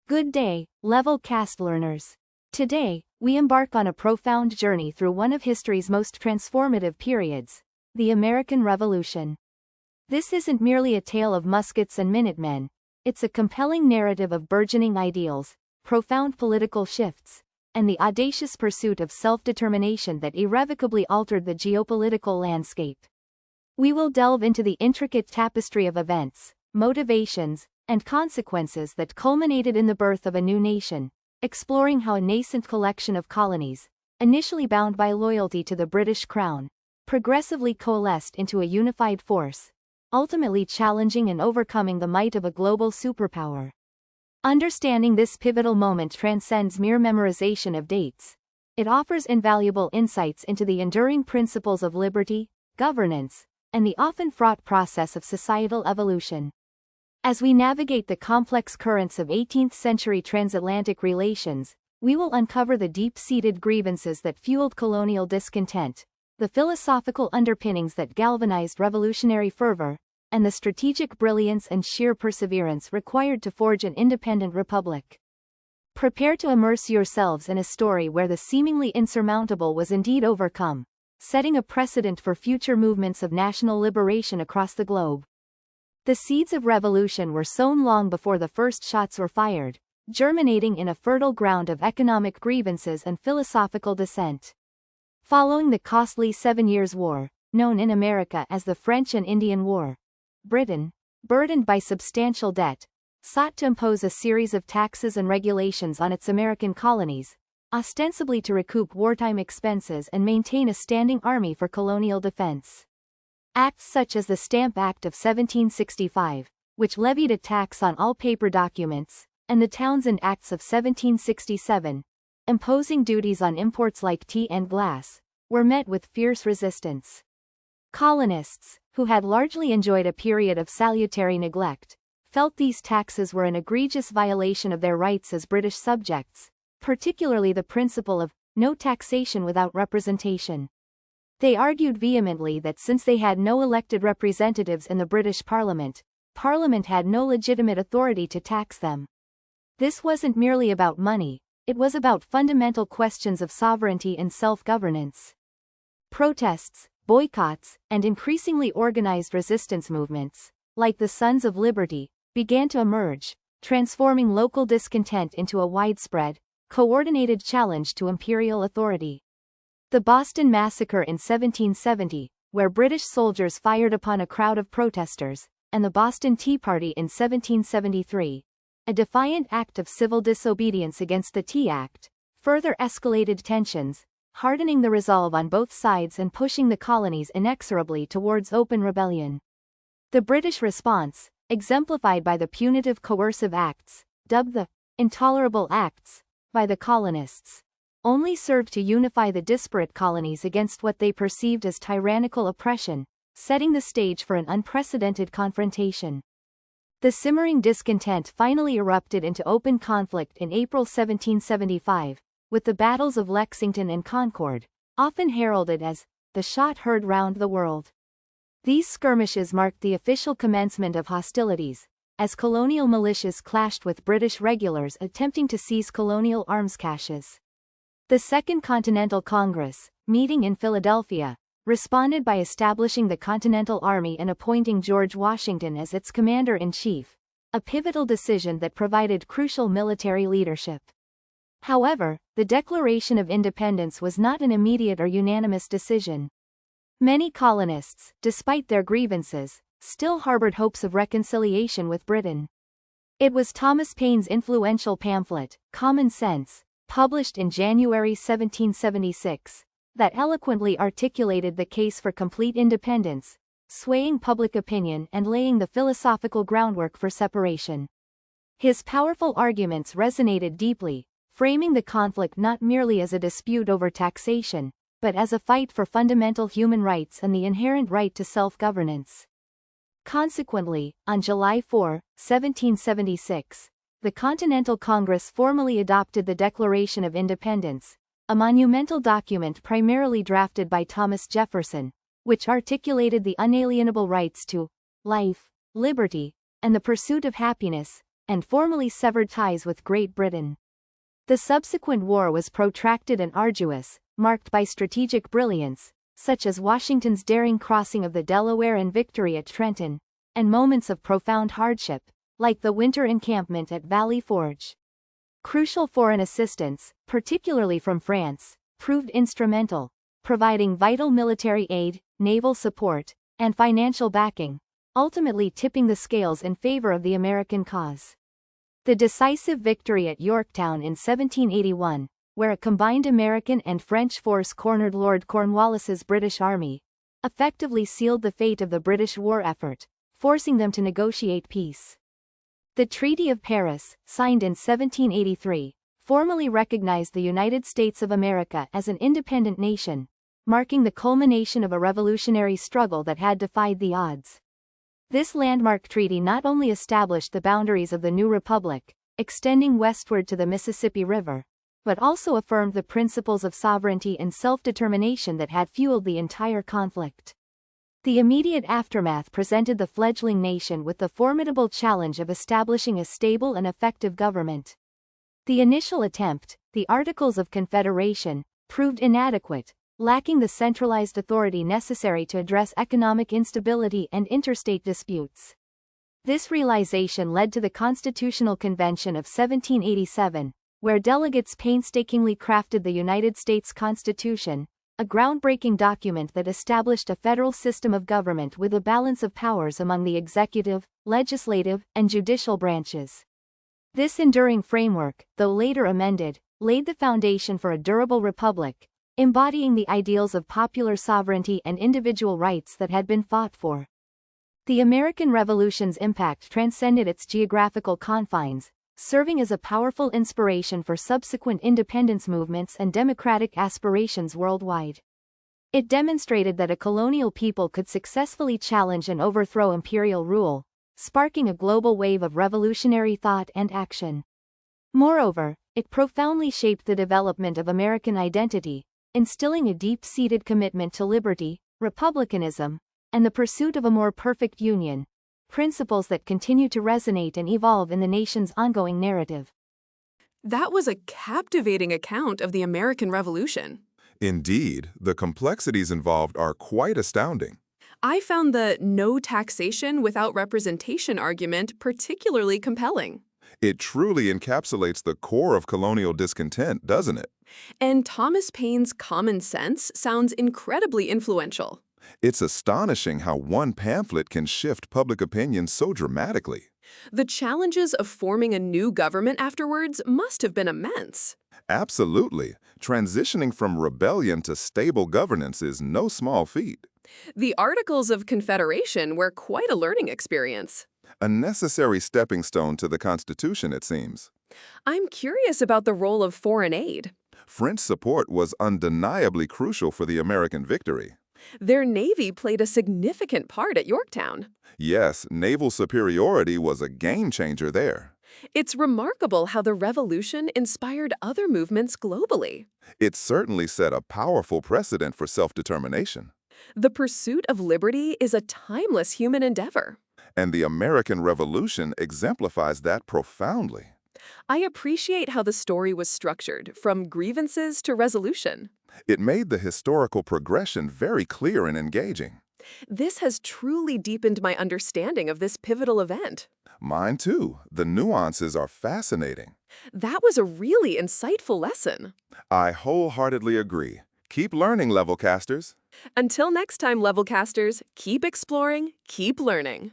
Good day, level cast learners. Today, we embark on a profound journey through one of history's most transformative periods, the American Revolution. This isn't merely a tale of muskets and Minutemen, it's a compelling narrative of burgeoning ideals, profound political shifts, and the audacious pursuit of self-determination that irrevocably altered the geopolitical landscape. We will delve into the intricate tapestry of events, motivations, and consequences that culminated in the birth of a new nation, exploring how a nascent collection of colonies, initially bound by loyalty to the British Crown, progressively coalesced into a unified force, ultimately challenging and overcoming the might of a global superpower. Understanding this pivotal moment transcends mere memorization of dates. It offers invaluable insights into the enduring principles of liberty, governance, and the often fraught process of societal evolution. As we navigate the complex currents of 18th-century transatlantic relations, we will uncover the deep-seated grievances that fueled colonial discontent, the philosophical underpinnings that galvanized revolutionary fervor, and the strategic brilliance and sheer perseverance required to forge an independent republic. Prepare to immerse yourselves in a story where the seemingly insurmountable was indeed overcome, setting a precedent for future movements of national liberation across the globe. The seeds of revolution were sown long before the first shots were fired, germinating in a fertile ground of economic grievances and philosophical dissent. Following the costly 7 Years' War, known in America as the French and Indian War, Britain, burdened by substantial debt, sought to impose a series of taxes and regulations on its American colonies, ostensibly to recoup wartime expenses and maintain a standing army for colonial defense. Acts such as the Stamp Act of 1765, which levied a tax on all paper documents, and the Townshend Acts of 1767, imposing duties on imports like tea and glass, were met with fierce resistance. Colonists, who had largely enjoyed a period of salutary neglect, felt these taxes were an egregious violation of their rights as British subjects, particularly the principle of no taxation without representation. They argued vehemently that since they had no elected representatives in the British Parliament, Parliament had no legitimate authority to tax them. This wasn't merely about money, it was about fundamental questions of sovereignty and self-governance. Protests, boycotts, and increasingly organized resistance movements, like the Sons of Liberty, began to emerge, transforming local discontent into a widespread, coordinated challenge to imperial authority. The Boston Massacre in 1770, where British soldiers fired upon a crowd of protesters, and the Boston Tea Party in 1773, a defiant act of civil disobedience against the Tea Act, further escalated tensions, hardening the resolve on both sides and pushing the colonies inexorably towards open rebellion. The British response, exemplified by the punitive coercive acts, dubbed the Intolerable Acts, by the colonists, only served to unify the disparate colonies against what they perceived as tyrannical oppression, setting the stage for an unprecedented confrontation. The simmering discontent finally erupted into open conflict in April 1775, with the battles of Lexington and Concord, often heralded as the shot heard round the world. These skirmishes marked the official commencement of hostilities, as colonial militias clashed with British regulars attempting to seize colonial arms caches. The Second Continental Congress, meeting in Philadelphia, responded by establishing the Continental Army and appointing George Washington as its commander-in-chief, a pivotal decision that provided crucial military leadership. However, the Declaration of Independence was not an immediate or unanimous decision. Many colonists, despite their grievances, still harbored hopes of reconciliation with Britain. It was Thomas Paine's influential pamphlet, Common Sense, published in January 1776, that eloquently articulated the case for complete independence, swaying public opinion and laying the philosophical groundwork for separation. His powerful arguments resonated deeply, framing the conflict not merely as a dispute over taxation, but as a fight for fundamental human rights and the inherent right to self-governance. Consequently, on July 4, 1776, the Continental Congress formally adopted the Declaration of Independence, a monumental document primarily drafted by Thomas Jefferson, which articulated the unalienable rights to life, liberty, and the pursuit of happiness, and formally severed ties with Great Britain. The subsequent war was protracted and arduous, marked by strategic brilliance, such as Washington's daring crossing of the Delaware and victory at Trenton, and moments of profound hardship, like the winter encampment at Valley Forge. Crucial foreign assistance, particularly from France, proved instrumental, providing vital military aid, naval support, and financial backing, ultimately tipping the scales in favor of the American cause. The decisive victory at Yorktown in 1781, where a combined American and French force cornered Lord Cornwallis's British army, effectively sealed the fate of the British war effort, forcing them to negotiate peace. The Treaty of Paris, signed in 1783, formally recognized the United States of America as an independent nation, marking the culmination of a revolutionary struggle that had defied the odds. This landmark treaty not only established the boundaries of the new republic, extending westward to the Mississippi River, but also affirmed the principles of sovereignty and self-determination that had fueled the entire conflict. The immediate aftermath presented the fledgling nation with the formidable challenge of establishing a stable and effective government. The initial attempt, the Articles of Confederation, proved inadequate, lacking the centralized authority necessary to address economic instability and interstate disputes. This realization led to the Constitutional Convention of 1787, where delegates painstakingly crafted the United States Constitution, a groundbreaking document that established a federal system of government with a balance of powers among the executive, legislative, and judicial branches. This enduring framework, though later amended, laid the foundation for a durable republic, embodying the ideals of popular sovereignty and individual rights that had been fought for. The American Revolution's impact transcended its geographical confines, serving as a powerful inspiration for subsequent independence movements and democratic aspirations worldwide. It demonstrated that a colonial people could successfully challenge and overthrow imperial rule, sparking a global wave of revolutionary thought and action. Moreover, it profoundly shaped the development of American identity, instilling a deep-seated commitment to liberty, republicanism, and the pursuit of a more perfect union, principles that continue to resonate and evolve in the nation's ongoing narrative. That was a captivating account of the American Revolution. Indeed, the complexities involved are quite astounding. I found the no taxation without representation argument particularly compelling. It truly encapsulates the core of colonial discontent, doesn't it? And Thomas Paine's common sense sounds incredibly influential. It's astonishing how one pamphlet can shift public opinion so dramatically. The challenges of forming a new government afterwards must have been immense. Absolutely. Transitioning from rebellion to stable governance is no small feat. The Articles of Confederation were quite a learning experience. A necessary stepping stone to the Constitution, it seems. I'm curious about the role of foreign aid. French support was undeniably crucial for the American victory. Their navy played a significant part at Yorktown. Yes, naval superiority was a game-changer there. It's remarkable how the revolution inspired other movements globally. It certainly set a powerful precedent for self-determination. The pursuit of liberty is a timeless human endeavor. And the American Revolution exemplifies that profoundly. I appreciate how the story was structured, from grievances to resolution. It made the historical progression very clear and engaging. This has truly deepened my understanding of this pivotal event. Mine too. The nuances are fascinating. That was a really insightful lesson. I wholeheartedly agree. Keep learning, Levelcasters. Until next time, Levelcasters, keep exploring, keep learning.